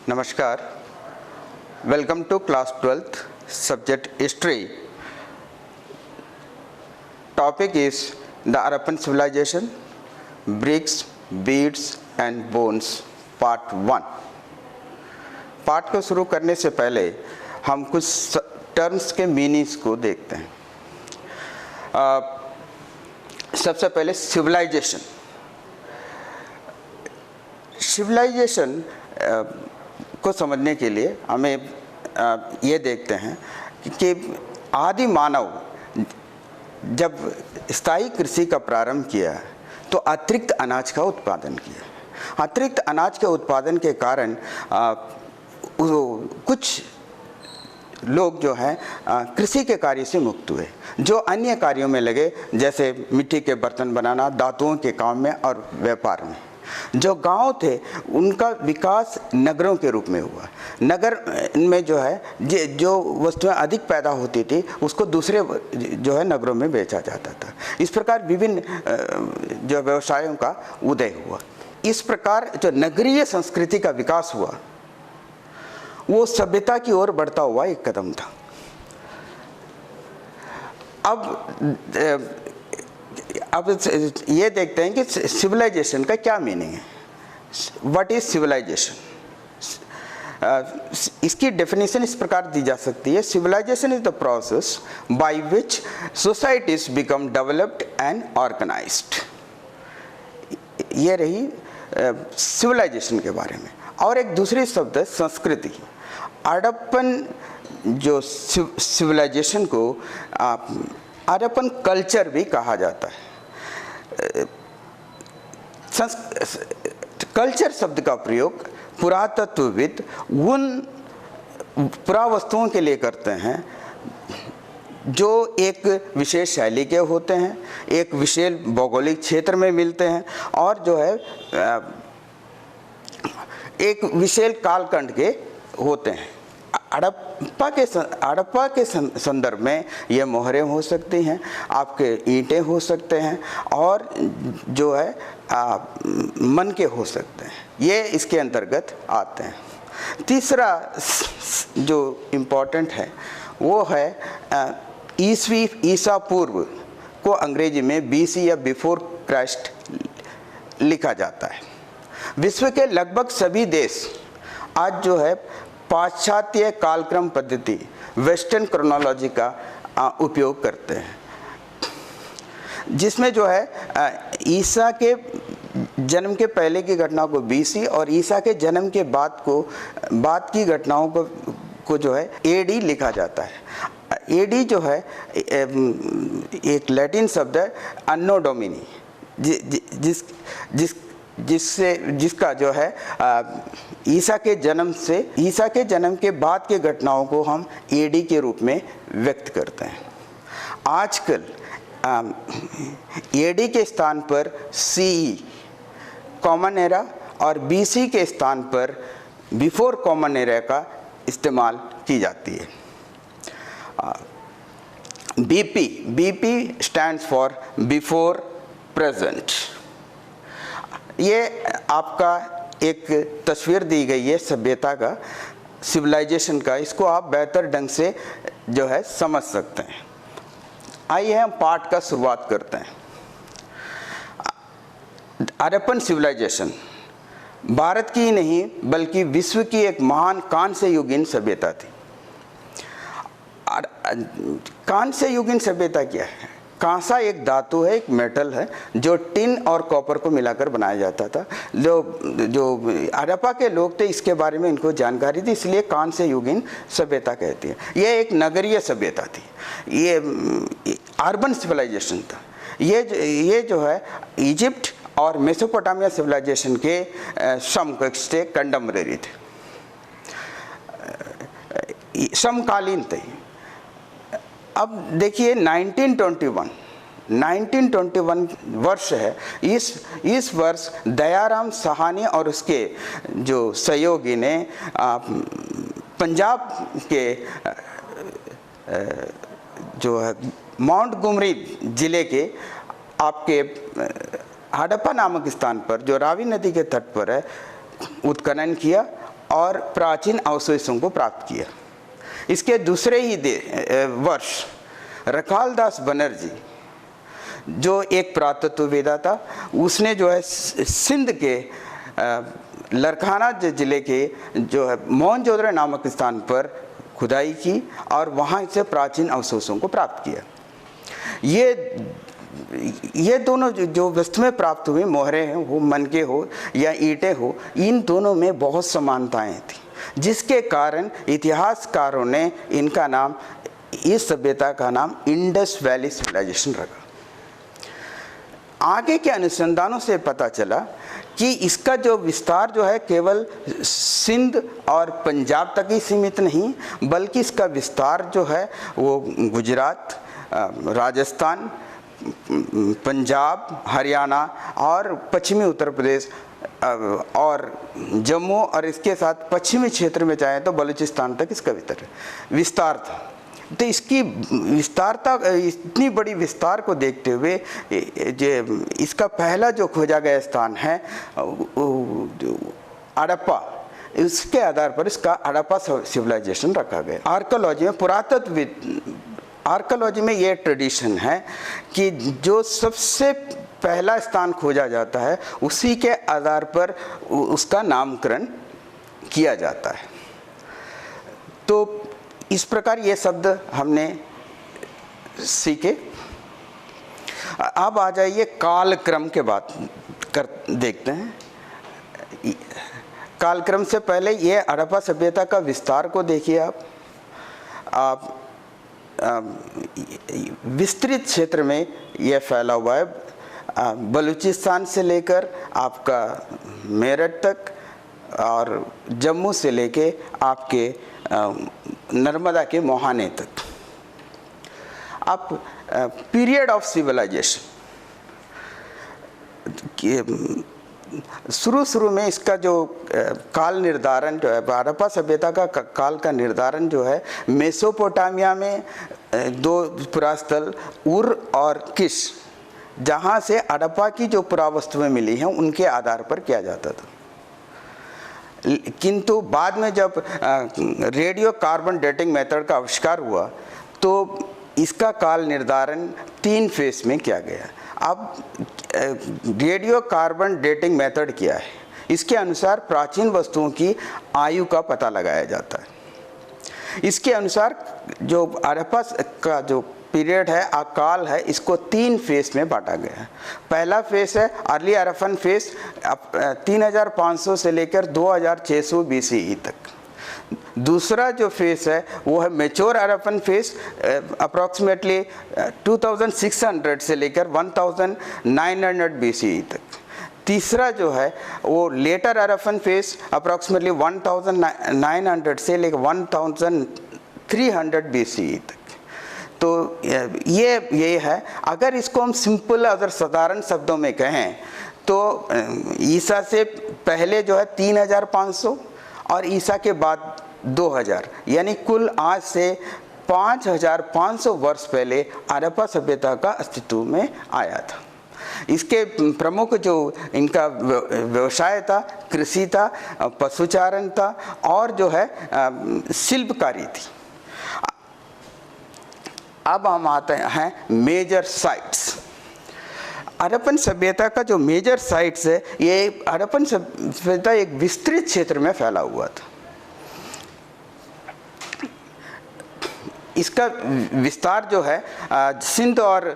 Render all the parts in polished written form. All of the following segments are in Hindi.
नमस्कार, welcome to class 12th subject history. Topic is the Harappan civilisation, bricks, beads and bones, part 1. Part को शुरू करने से पहले हम कुछ टर्म्स के मीनिंग्स को देखते हैं. सबसे पहले सिविलाइजेशन. सिविलाइजेशन को समझने के लिए हमें ये देखते हैं कि आदि मानव जब स्थायी कृषि का प्रारंभ किया तो अतिरिक्त अनाज का उत्पादन किया. अतिरिक्त अनाज के उत्पादन के कारण कुछ लोग जो हैं कृषि के कार्य से मुक्त हुए, जो अन्य कार्यों में लगे, जैसे मिट्टी के बर्तन बनाना, धातुओं के काम में और व्यापार में. जो गांव थे उनका विकास नगरों के रूप में हुआ. नगर में जो है जो वस्तुएं अधिक पैदा होती थी उसको दूसरे जो है नगरों में बेचा जाता था. इस प्रकार विभिन्न जो व्यवसायों का उदय हुआ. इस प्रकार जो नगरीय संस्कृति का विकास हुआ वो सभ्यता की ओर बढ़ता हुआ एक कदम था. अब ये देखते हैं कि सिविलाइजेशन का क्या मीनिंग है. What is civilisation? इसकी डेफिनेशन इस प्रकार दी जा सकती है. Civilisation is the process by which societies become developed and organised. ये रही सिविलाइजेशन के बारे में. और एक दूसरी शब्द है संस्कृति. हड़प्पन जो सिविलाइजेशन को हड़प्पन कल्चर भी कहा जाता है. कल्चर शब्द का प्रयोग पुरातत्वविद उन पुरावस्तुओं के लिए करते हैं जो एक विशेष शैली के होते हैं, एक विशेष भौगोलिक क्षेत्र में मिलते हैं और जो है एक विशेष कालखंड के होते हैं. हड़प्पा के संदर्भ में ये मोहरें हो सकती हैं, आपके ईंटें हो सकते हैं और जो है मन के हो सकते हैं. ये इसके अंतर्गत आते हैं. तीसरा जो इम्पोर्टेंट है वो है ईसा पूर्व को अंग्रेजी में BC या बिफोर क्राइस्ट लिखा जाता है. विश्व के लगभग सभी देश आज जो है पाश्चात्य कालक्रम पद्धति, वेस्टर्न क्रोनोलॉजी का उपयोग करते हैं, जिसमें जो है ईसा के जन्म के पहले की घटना को BC और ईसा के जन्म के बाद की घटनाओं को जो है AD लिखा जाता है. AD जो है एक लैटिन शब्द है अन्नो डोमिनी, जिसका जो है ईसा के जन्म के बाद के घटनाओं को हम AD के रूप में व्यक्त करते हैं. आजकल AD के स्थान पर CE कॉमन एरा और BC के स्थान पर बिफोर कॉमन एरा का इस्तेमाल की जाती है. BP stands for before present. ये आपका एक तस्वीर दी गई है सभ्यता का, सिविलाइजेशन का. इसको आप बेहतर ढंग से जो है समझ सकते हैं. आइए हम पाठ का शुरुआत करते हैं. हड़प्पन सिविलाइजेशन भारत की ही नहीं बल्कि विश्व की एक महान कांस्य युगीन सभ्यता थी. कांस्य युगीन सभ्यता क्या है? कांसा एक धातु है, एक मेटल है जो टिन और कॉपर को मिलाकर बनाया जाता था. जो हड़प्पा के लोग थे इसके बारे में इनको जानकारी थी, इसलिए कांस्य युगीन सभ्यता कहती है. ये एक नगरीय सभ्यता थी, ये अर्बन सिविलाइजेशन था. ये जो है इजिप्ट और मेसोपोटामिया सिविलाइजेशन के समकक्ष थे, कंटेम्परेरी थे, समकालीन थे. अब देखिए 1921 वर्ष है. इस वर्ष दयाराम साहनी और उसके जो सहयोगी ने पंजाब के जो है माउंटगोमरी जिले के आपके हड़प्पा नामक स्थान पर जो रावी नदी के तट पर है उत्खनन किया और प्राचीन अवशेषों को प्राप्त किया। इसके दूसरे ही वर्ष रखालदास बनर्जी, जो एक पुरातत्ववेदा था, उसने जो है सिंध के लरखाना जिले के जो है मोहनजोदड़ो नामक स्थान पर खुदाई की और वहाँ से प्राचीन अवशेषों को प्राप्त किया। ये दोनों जो वस्तु में प्राप्त हुए, मोहरे हैं वो मनके हो या ईंटें हो, इन दोनों में बहुत समानताएं थी, जिसके कारण इतिहासकारों ने इनका नाम, इस सभ्यता का नाम इंडस वैली सिविलाइजेशन रखा। आगे के अनुसंधानों से पता चला कि इसका जो विस्तार जो है केवल सिंध और पंजाब तक ही सीमित नहीं, बल्कि इसका विस्तार जो है वो गुजरात, राजस्थान, पंजाब, हरियाणा और पश्चिमी उत्तर प्रदेश और जम्मू और इसके साथ पश्चिमी क्षेत्र में चाहे तो बलूचिस्तान तक इसका विस्तार था। तो इसकी विस्तारता, इतनी बड़ी विस्तार को देखते हुए इसका पहला जो खोजा गया स्थान है हड़प्पा, इसके आधार पर इसका हड़प्पा सिविलाइजेशन रखा गया। आर्कियोलॉजी में, पुरातत्व आर्कियोलॉजी में ये ट्रेडिशन है कि जो सबसे पहला स्थान खोजा जाता है उसी के आधार पर उसका नामकरण किया जाता है। तो इस प्रकार ये शब्द हमने सीखे। अब आ जाइए कालक्रम के बात देखते हैं। कालक्रम से पहले ये हड़प्पा सभ्यता का विस्तार को देखिए। आप विस्तृत क्षेत्र में ये फैला हुआ है, बलूचिस्तान से लेकर आपका मेरठ तक और जम्मू से लेके आपके नर्मदा के मोहाने तक। आप पीरियड ऑफ सिविलाइजेशन, शुरू में इसका जो काल निर्धारण जो है, हड़प्पा सभ्यता का काल का निर्धारण जो है, मेसोपोटामिया में दो पुरास्थल उर और किश, जहाँ से हड़प्पा की जो पुरावस्तुएं मिली हैं उनके आधार पर किया जाता था। किंतु बाद में जब रेडियो कार्बन डेटिंग मेथड का आविष्कार हुआ तो इसका काल निर्धारण 3 फेज में किया गया। अब रेडियो कार्बन डेटिंग मेथड क्या है? इसके अनुसार प्राचीन वस्तुओं की आयु का पता लगाया जाता है। इसके अनुसार जो हड़प्पा का जो पीरियड है, काल है, इसको 3 फेज में बांटा गया है। पहला फेज है अर्ली हड़प्पन फेज, 3500 से लेकर 2600 BCE तक। दूसरा जो फेज है वो है मेच्योर हड़प्पन फेज, अप्रॉक्सीमेटली 2600 से लेकर 1900 BCE तक। तीसरा जो है वो लेटर हड़प्पन फेज, अप्रॉक्सीमेटली 1900 से लेकर 1300 BCE तक। तो ये है। अगर इसको हम सिंपल अगर साधारण शब्दों में कहें तो ईसा से पहले जो है 3500 और ईसा के बाद 2000, यानी कुल आज से 5500 वर्ष पहले हड़प्पा सभ्यता का अस्तित्व में आया था। इसके प्रमुख जो इनका व्यवसाय था, कृषि था, पशुचारण था और जो है शिल्पकारी थी। अब हम आते हैं मेजर साइट्स। हड़प्पन सभ्यता का जो मेजर साइट्स है, ये हड़प्पन सभ्यता एक विस्तृत क्षेत्र में फैला हुआ था। इसका विस्तार जो है सिंध और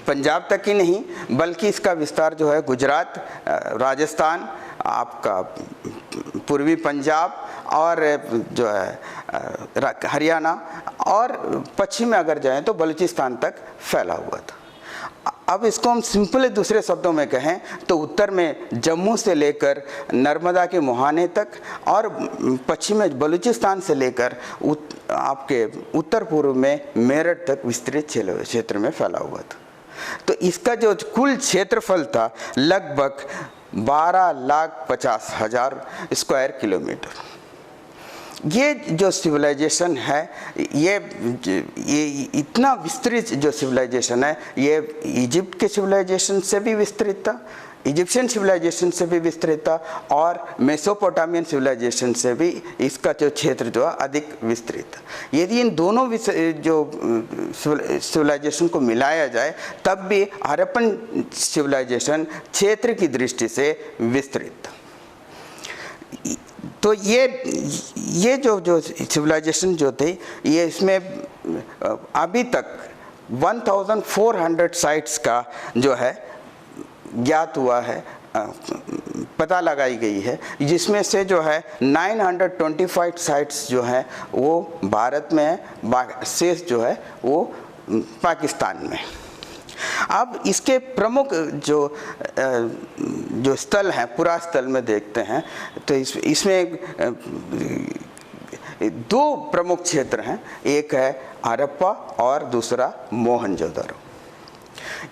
पंजाब तक ही नहीं, बल्कि इसका विस्तार जो है गुजरात, राजस्थान, आपका पूर्वी पंजाब और जो है हरियाणा और पश्चिम में अगर जाएं तो बलूचिस्तान तक फैला हुआ था। अब इसको हम सिंपल दूसरे शब्दों में कहें तो उत्तर में जम्मू से लेकर नर्मदा के मोहाने तक और पश्चिम में बलूचिस्तान से लेकर आपके उत्तर पूर्व में मेरठ तक विस्तृत क्षेत्र में फैला हुआ था। तो इसका जो कुल क्षेत्रफल था लगभग 12,50,000 स्क्वायर किलोमीटर। ये जो सिविलाइजेशन है, ये इतना विस्तृत जो सिविलाइजेशन है, ये इजिप्ट के सिविलाइजेशन से भी विस्तृत था, इजिप्शियन सिविलाइजेशन से भी विस्तृत था, और मेसोपोटामियन सिविलाइजेशन से भी इसका जो क्षेत्र जो है अधिक विस्तृत था। यदि इन दोनों जो सिविलाइजेशन को मिलाया जाए तब भी हड़प्पन सिविलाइजेशन क्षेत्र की दृष्टि से विस्तृत था। तो ये जो सिविलाइजेशन जो थे, ये इसमें अभी तक 1400 साइट्स का जो है ज्ञात हुआ है, पता लगाई गई है, जिसमें से जो है 925 साइट्स जो है वो भारत में है, शेष जो है वो पाकिस्तान में। अब इसके प्रमुख जो स्थल हैं, पुरास्थल में देखते हैं तो इसमें दो प्रमुख क्षेत्र हैं, एक है हड़प्पा और दूसरा मोहनजोदड़ो।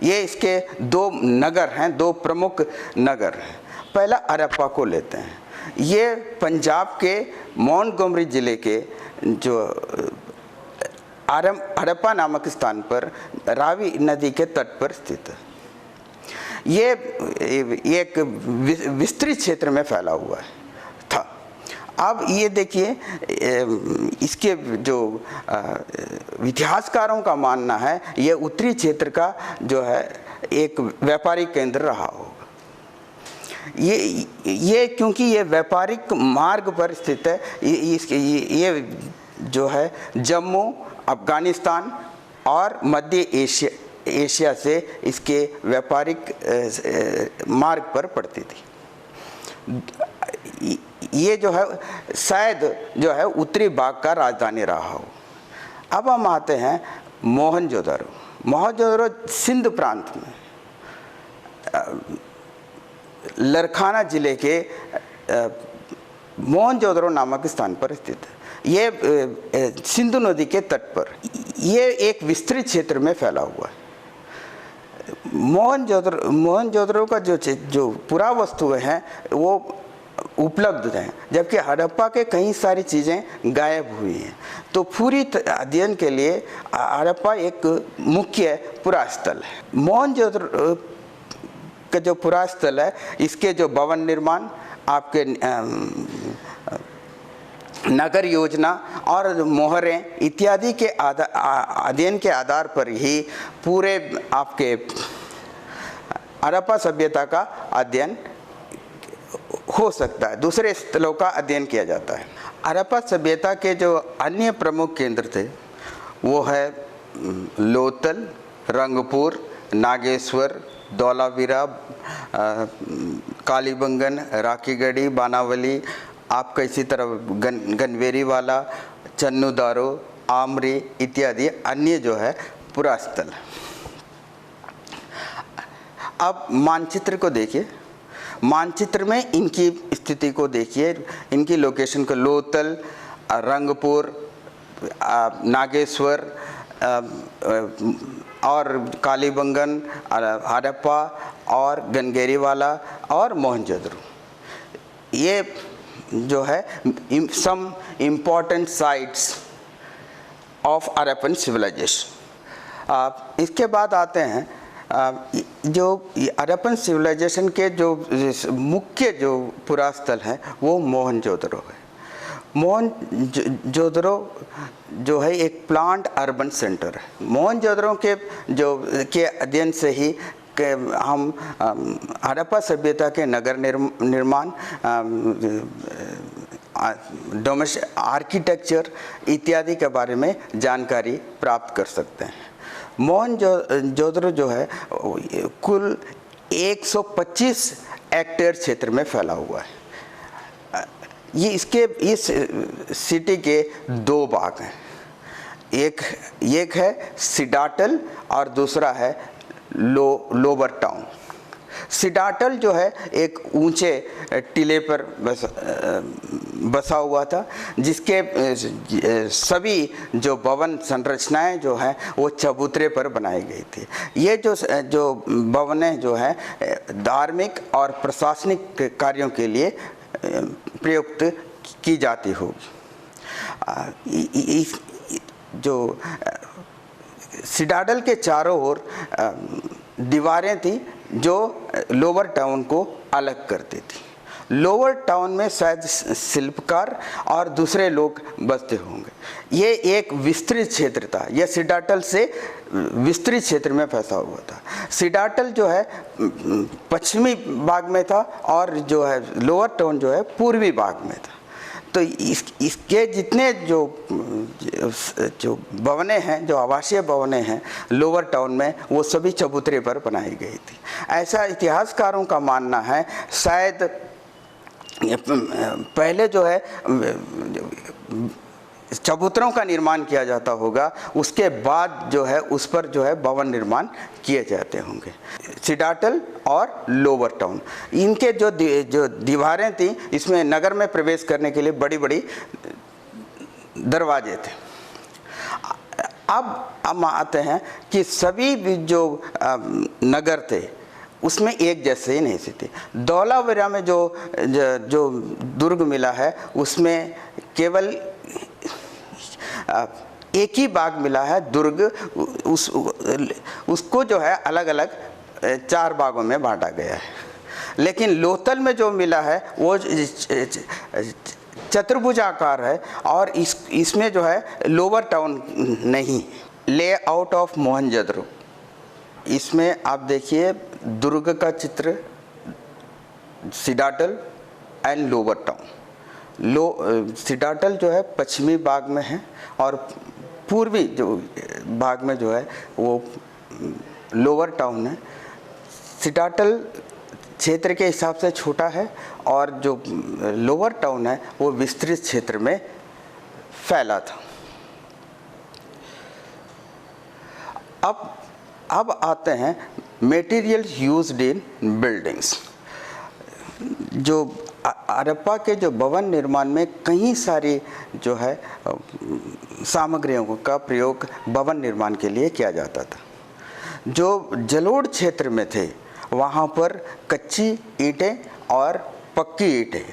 ये इसके दो नगर हैं, दो प्रमुख नगर हैं। पहला हड़प्पा को लेते हैं। ये पंजाब के मोंटगोमरी जिले के जो हड़प्पा नामक स्थान पर रावी नदी के तट पर स्थित है। ये एक विस्तृत क्षेत्र में फैला हुआ है था। अब ये देखिए, इसके जो इतिहासकारों का मानना है, ये उत्तरी क्षेत्र का जो है एक व्यापारिक केंद्र रहा होगा। ये क्योंकि ये व्यापारिक मार्ग पर स्थित है, ये जो है जम्मू, अफगानिस्तान और मध्य एशिया से इसके व्यापारिक मार्ग पर पड़ती थी। ये जो है शायद जो है उत्तरी भाग का राजधानी रहा हो। अब हम आते हैं मोहनजोदड़ो। मोहनजोदड़ो सिंध प्रांत में लरखाना जिले के मोहनजोदड़ो नामक स्थान पर स्थित है। ये सिंधु नदी के तट पर ये एक विस्तृत क्षेत्र में फैला हुआ है। मोहनजोदड़ो का जो पुरावस्तुएं हैं वो उपलब्ध हैं, जबकि हड़प्पा के कई सारी चीज़ें गायब हुई हैं। तो पूरी अध्ययन के लिए हड़प्पा एक मुख्य पुरास्थल है। मोहनजोदड़ो का जो पुरास्थल है, इसके जो भवन निर्माण, आपके नगर योजना और मोहरें इत्यादि के अध्ययन के आधार पर ही पूरे आपके हड़प्पा सभ्यता का अध्ययन हो सकता है, दूसरे स्थलों का अध्ययन किया जाता है। हड़प्पा सभ्यता के जो अन्य प्रमुख केंद्र थे वो है लोथल, रंगपुर, नागेश्वर, धौलावीरा, कालीबंगन, राखीगढ़ी, बानावली, आपका इसी तरह गनवेरी वाला, चन्नूदारो, आमरी इत्यादि अन्य जो है पुरास्थल। अब मानचित्र को देखिए, मानचित्र में इनकी स्थिति को देखिए, इनकी लोकेशन को लोथल, रंगपुर, नागेश्वर और कालीबंगन, हड़प्पा और गनगेरीवाला और मोहनजोदड़ो, ये जो है some important sites of Harappan civilisation. इसके बाद आते हैं जो हड़प्पन सिविलाइजेशन के जो मुख्य जो पुरास्थल है वो मोहनजोदड़ो है। मोहनजोदड़ो जो है एक प्लांट अर्बन सेंटर है। मोहनजोदड़ो के अध्ययन से ही हम हड़प्पा सभ्यता के नगर निर्माण, डोमेस्टिक आर्किटेक्चर इत्यादि के बारे में जानकारी प्राप्त कर सकते हैं। मोहनजोदड़ो जो है कुल 125 हेक्टेयर क्षेत्र में फैला हुआ है। ये इस सिटी के दो भाग हैं, एक है सिडाटल और दूसरा है लोअर टाउन। सिडाटल जो है एक ऊंचे टीले पर बसा हुआ था, जिसके सभी जो भवन संरचनाएं जो हैं वो चबूतरे पर बनाई गई थी। ये जो भवनें जो हैं धार्मिक और प्रशासनिक कार्यों के लिए प्रयुक्त की जाती होगी। जो सिटाडल के चारों ओर दीवारें थी जो लोअर टाउन को अलग करती थी। लोअर टाउन में शायद शिल्पकार और दूसरे लोग बसते होंगे। ये एक विस्तृत क्षेत्र था, यह सिटाडल से विस्तृत क्षेत्र में फंसा हुआ था। सिटाडल जो है पश्चिमी भाग में था और जो है लोअर टाउन जो है पूर्वी भाग में था। तो इसके जितने जो भवनें हैं, जो आवासीय भवनें हैं लोअर टाउन में, वो सभी चबूतरे पर बनाई गई थी। ऐसा इतिहासकारों का मानना है। शायद पहले जो है चबूतरों का निर्माण किया जाता होगा, उसके बाद जो है उस पर जो है भवन निर्माण किए जाते होंगे। सिटाडल और लोअर टाउन, इनके जो दीवारें थी, इसमें नगर में प्रवेश करने के लिए बड़ी बड़ी दरवाजे थे। अब हम आते हैं कि सभी जो नगर थे उसमें एक जैसे ही नहीं थे। धौलावीरा में जो दुर्ग मिला है उसमें केवल एक ही बाग मिला है दुर्ग, उसको जो है अलग अलग 4 बागों में बांटा गया है। लेकिन लोथल में जो मिला है वो चतुर्भुजाकार है और इसमें जो है लोअर टाउन नहीं। लेआउट ऑफ मोहनजोदड़ो, इसमें आप देखिए दुर्ग का चित्र, citadel and lower town. Citadel जो है पश्चिमी भाग में है और पूर्वी जो भाग में जो है वो लोअर टाउन है। सिटाडल क्षेत्र के हिसाब से छोटा है और जो लोअर टाउन है वो विस्तृत क्षेत्र में फैला था। अब आते हैं मटेरियल यूज्ड इन बिल्डिंग्स। जो हड़प्पा के जो भवन निर्माण में कई सारी जो है सामग्रियों का प्रयोग भवन निर्माण के लिए किया जाता था। जो जलोढ़ क्षेत्र में थे वहाँ पर कच्ची ईंटें और पक्की ईंटें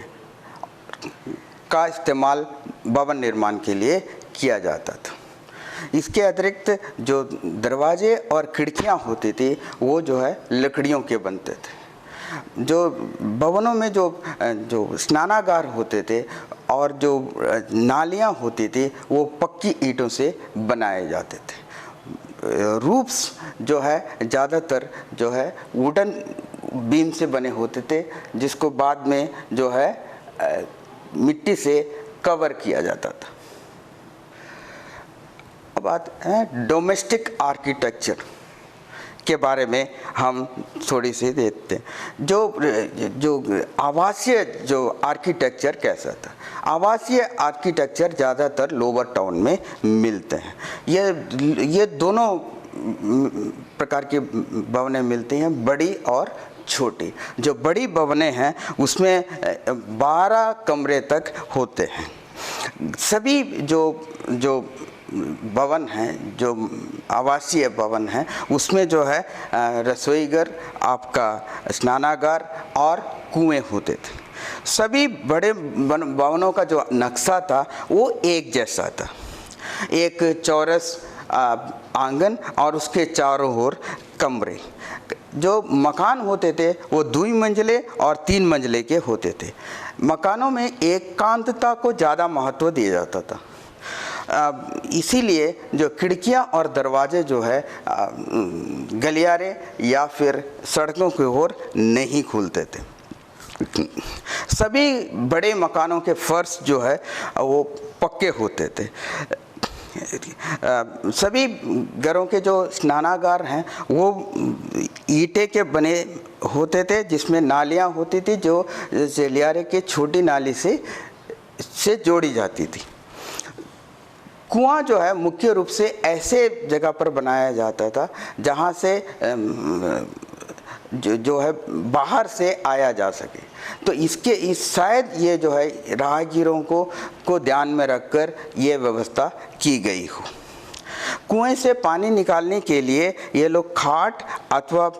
का इस्तेमाल भवन निर्माण के लिए किया जाता था। इसके अतिरिक्त जो दरवाजे और खिड़कियाँ होती थी वो जो है लकड़ियों के बनते थे। जो भवनों में जो स्नानागार होते थे और जो नालियाँ होती थी वो पक्की ईंटों से बनाए जाते थे। रूफ्स जो है ज़्यादातर जो है वुडन बीम से बने होते थे, जिसको बाद में जो है मिट्टी से कवर किया जाता था। अब आते हैं डोमेस्टिक आर्किटेक्चर के बारे में हम थोड़ी सी देखते हैं। जो आवासीय जो आर्किटेक्चर कैसा था। आवासीय आर्किटेक्चर ज़्यादातर लोअर टाउन में मिलते हैं। ये दोनों प्रकार की भवनें मिलती हैं, बड़ी और छोटी। जो बड़ी भवनें हैं उसमें 12 कमरे तक होते हैं। सभी जो भवन हैं, जो आवासीय भवन हैं, उसमें जो है रसोईघर, आपका स्नानागार और कुएं होते थे। सभी बड़े भवनों का जो नक्शा था वो एक जैसा था। एक चौरस आंगन और उसके चारों ओर कमरे। जो मकान होते थे वो 2 मंजिले और 3 मंजिले के होते थे। मकानों में एकांतता को ज़्यादा महत्व दिया जाता था। इसीलिए जो खिड़कियां और दरवाजे जो है गलियारे या फिर सड़कों की ओर नहीं खुलते थे। सभी बड़े मकानों के फर्श जो है वो पक्के होते थे। सभी घरों के जो स्नानागार हैं वो ईंटे के बने होते थे, जिसमें नालियां होती थी जो गलियारे के छोटी नाली से जोड़ी जाती थी। कुआं जो है मुख्य रूप से ऐसे जगह पर बनाया जाता था जहां से जो है बाहर से आया जा सके। तो शायद ये जो है राहगीरों को ध्यान में रखकर ये व्यवस्था की गई हो। कुएं से पानी निकालने के लिए ये लोग खाट अथवा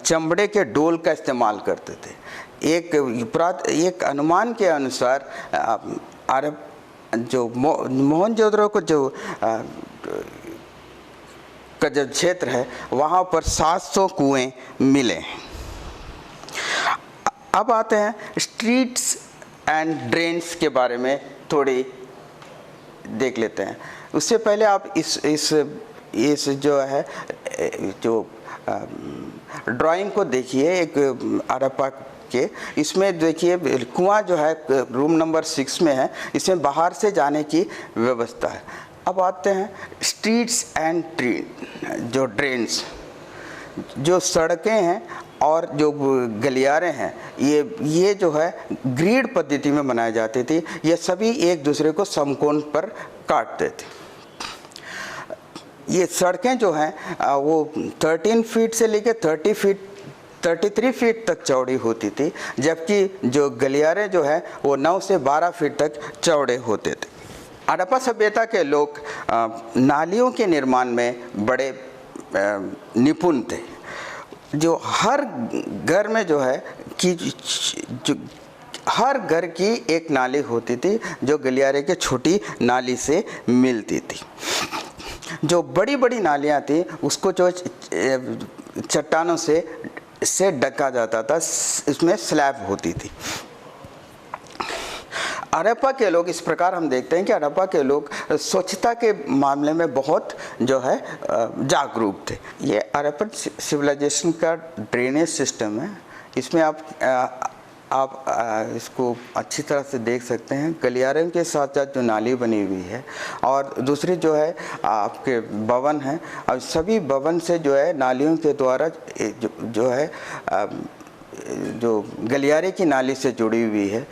चमड़े के डोल का इस्तेमाल करते थे। एक अनुमान के अनुसार जो मोहनजोदड़ो को जो का जो क्षेत्र है वहाँ पर 700 कुएं मिले। अब आते हैं स्ट्रीट्स एंड ड्रेन्स के बारे में थोड़ी देख लेते हैं। उससे पहले आप इस जो है जो ड्राइंग को देखिए, एक हड़प्पा के, इसमें देखिए कुआं जो है रूम नंबर 6 में है, इसमें बाहर से जाने की व्यवस्था है। अब आते हैं स्ट्रीट्स एंड जो ड्रेन्स, जो सड़कें हैं और जो गलियारे हैं, ये जो है ग्रिड पद्धति में बनाई जाती थी। ये सभी एक दूसरे को समकोण पर काटते थे। ये सड़कें जो हैं वो 13 फीट से लेकर 33 फीट तक चौड़ी होती थी, जबकि जो गलियारे जो है वो 9 से 12 फीट तक चौड़े होते थे। हड़प्पा सभ्यता के लोग नालियों के निर्माण में बड़े निपुण थे। जो हर घर में जो है कि जो हर घर की एक नाली होती थी, जो गलियारे के छोटी नाली से मिलती थी। जो बड़ी बड़ी नालियाँ थी उसको जो चट्टानों से ढका जाता था, इसमें स्लैब होती थी। हड़प्पा के लोग, इस प्रकार हम देखते हैं कि हड़प्पा के लोग स्वच्छता के मामले में बहुत जो है जागरूक थे। ये हड़प्पन सिविलाइजेशन का ड्रेनेज सिस्टम है। इसमें आप इसको अच्छी तरह से देख सकते हैं। गलियारे के साथ साथ जो नाली बनी हुई है और दूसरी जो है आपके भवन हैं, और सभी भवन से जो है नालियों के द्वारा जो है जो गलियारे की नाली से जुड़ी हुई है,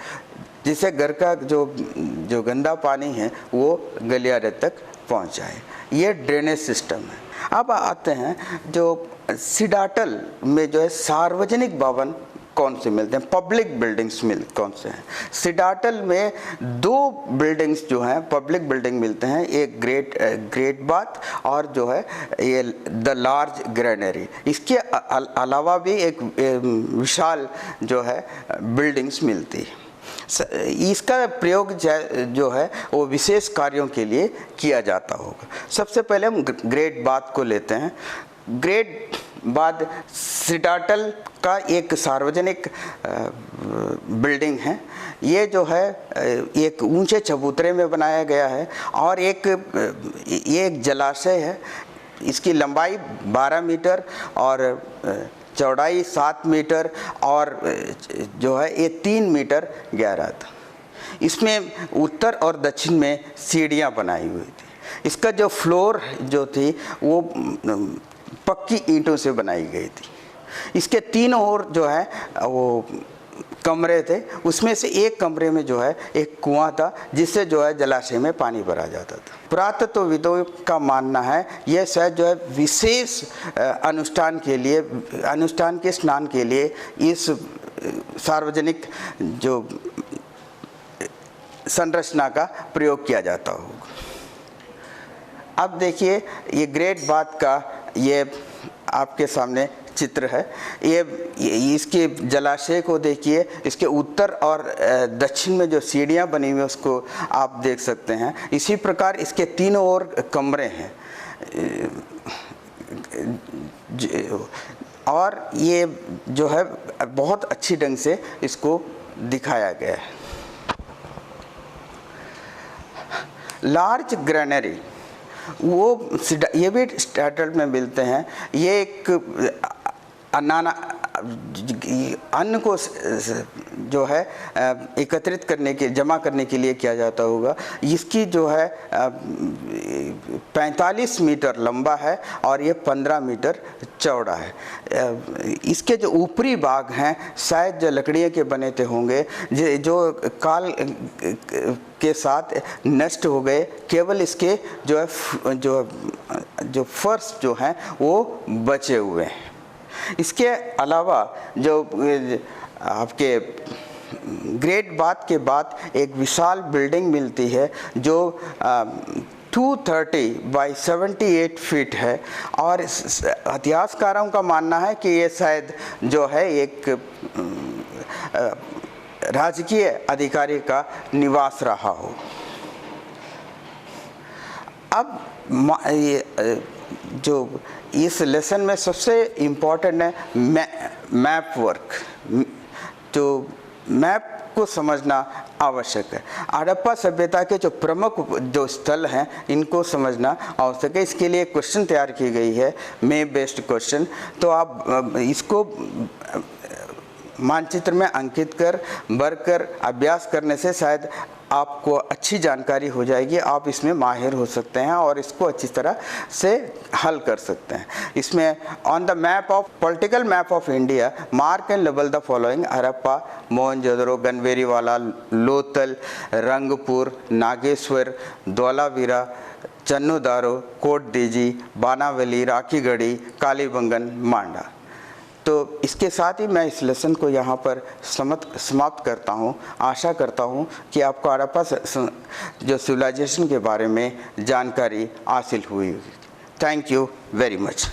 जिससे घर का जो गंदा पानी है वो गलियारे तक पहुंच जाए। ये ड्रेनेज सिस्टम है। अब आते हैं जो सिडाटल में जो है सार्वजनिक भवन कौन से मिलते हैं, पब्लिक बिल्डिंग्स कौन से हैं। सिडाटल में 2 बिल्डिंग्स जो हैं पब्लिक बिल्डिंग मिलते हैं, एक ग्रेट बाथ और जो है ये द लार्ज ग्रेनरी। इसके अलावा भी एक विशाल जो है बिल्डिंग्स मिलती है। इसका प्रयोग जो है वो विशेष कार्यों के लिए किया जाता होगा। सबसे पहले हम ग्रेट बाथ को लेते हैं। ग्रेट बाथ सिडाटल का एक सार्वजनिक बिल्डिंग है। ये जो है एक ऊंचे चबूतरे में बनाया गया है और ये एक जलाशय है। इसकी लंबाई 12 मीटर और चौड़ाई 7 मीटर और जो है ये 3 मीटर गहरा था। इसमें उत्तर और दक्षिण में सीढ़ियाँ बनाई हुई थी। इसका जो फ्लोर जो थी वो पक्की ईंटों से बनाई गई थी। इसके 3 ओर जो है वो कमरे थे, उसमें से एक कमरे में जो है एक कुआं था, जिससे जो है जलाशय में पानी भरा जाता था। पुरातत्वविदों का मानना है यह शायद जो है विशेष अनुष्ठान के स्नान के लिए इस सार्वजनिक जो संरचना का प्रयोग किया जाता होगा। अब देखिए ये ग्रेट बाथ का ये आपके सामने चित्र है। ये इसके जलाशय को देखिए, इसके उत्तर और दक्षिण में जो सीढ़ियाँ बनी हुई है उसको आप देख सकते हैं। इसी प्रकार इसके 3 ओर कमरे हैं और ये जो है बहुत अच्छी ढंग से इसको दिखाया गया है। लार्ज ग्रेनरी ये भी स्टार्टर में मिलते हैं। ये एक अन्न को जो है एकत्रित करने के, जमा करने के लिए किया जाता होगा। इसकी जो है 45 मीटर लंबा है और ये 15 मीटर चौड़ा है। इसके जो ऊपरी भाग हैं शायद जो लकड़ियों के बने थे होंगे, जो काल के साथ नष्ट हो गए। केवल इसके जो है जो फर्श जो हैं वो बचे हुए हैं। इसके अलावा जो आपके ग्रेट बाथ के बाद एक विशाल बिल्डिंग मिलती है जो 230 बाई 78 फीट है और इतिहासकारों का मानना है कि ये शायद जो है एक राजकीय अधिकारी का निवास रहा हो। अब ये जो इस लेसन में सबसे इम्पोर्टेंट है मैप वर्क, जो मैप को समझना आवश्यक है। हड़प्पा सभ्यता के जो प्रमुख जो स्थल हैं इनको समझना आवश्यक है। इसके लिए क्वेश्चन तैयार की गई है, मैप बेस्ड क्वेश्चन। तो आप इसको मानचित्र में अंकित कर भरकर अभ्यास करने से शायद आपको अच्छी जानकारी हो जाएगी, आप इसमें माहिर हो सकते हैं और इसको अच्छी तरह से हल कर सकते हैं। इसमें on the map of political map of India mark and label the following: Harappa, Mohenjodaro, Ganweriwala, Lothal, Rangpur, Nageshwar, Dholavira, Chanhudaro, Kot Diji, Banawali, Rakhigarhi, Kalibangan, मांडा। तो इसके साथ ही मैं इस लेसन को यहाँ पर समाप्त करता हूँ। आशा करता हूँ कि आपको हड़प्पा जो सिविलाइजेशन के बारे में जानकारी हासिल हुई होगी। Thank you very much.